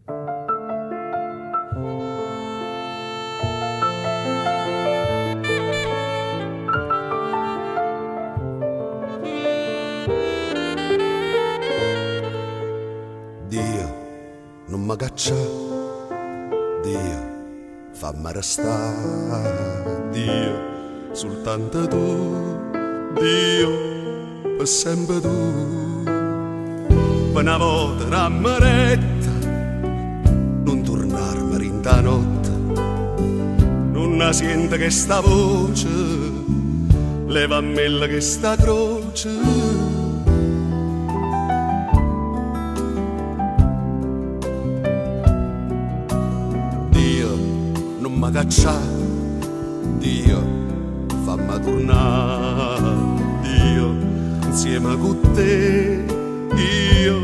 Dio, non mi caccia, Dio, fammi restare, Dio, soltanto tu, Dio, per sempre tu. Per una volta rammaretta, non tornarmi rinta notte, non la sento che sta voce, leva a me che sta croce. Non mi caccia, Dio, fammi tornare, Dio, insieme con te, io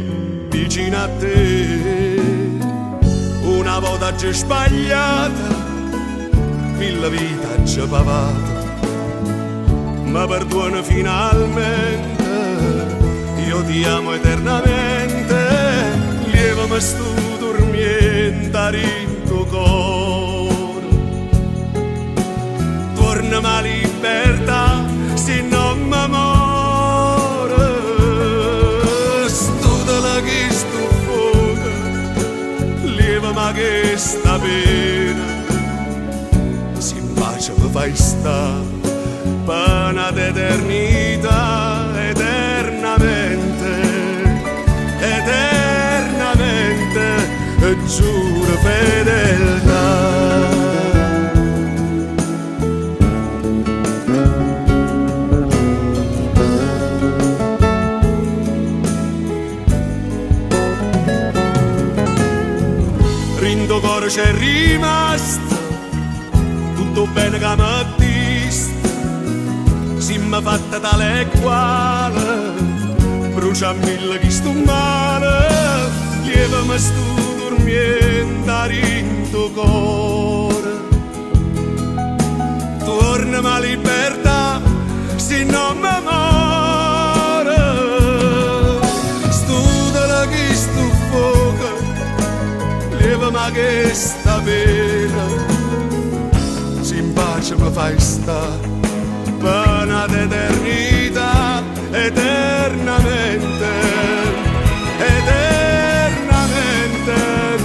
vicino a te. Una volta già sbagliata, mille vita già pavata, ma perdono finalmente, io ti amo eternamente, lievami stu dormienta in tuo cuore. Ma libertà se non mi muore, studala che sto fuoco, lieva ma che sta pena, se in pace mi fai sta, pana d'eternità, eternamente, eternamente, e giuro fedeltà. Rindo cuore c'è rimasto, tutto bene che mi dista, si m'ha fatta tale e quale, brucia mille chi sto male, lievami sto dormienta in tuo cuore. Tornami a libertà, se non mi muore, studala chi sto fuoco, ma che sta pena, se in pace mi fai sta, pena d'eternità, eternamente, eternamente,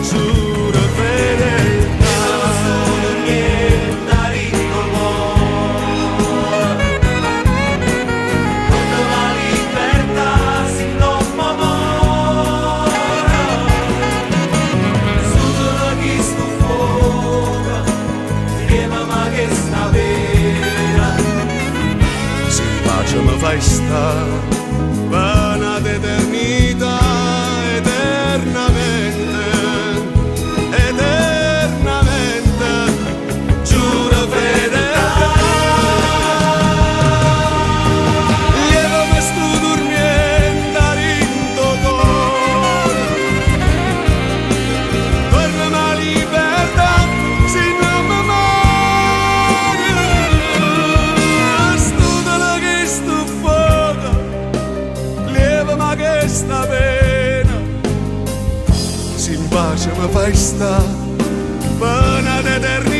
giuro fedeltà. Solo niente a ritmo cuore, quando la libertà si non mi muore, mi fai sta, vana d'eternità, eternamente, eternamente, giuro fedeltà. Lievami sto dormienta in tuo cuore, tornami a libertà, se non mi muore, studala che sto fuoco, lievami che sta pena, se in pace mi fai sta, pena d'eternità.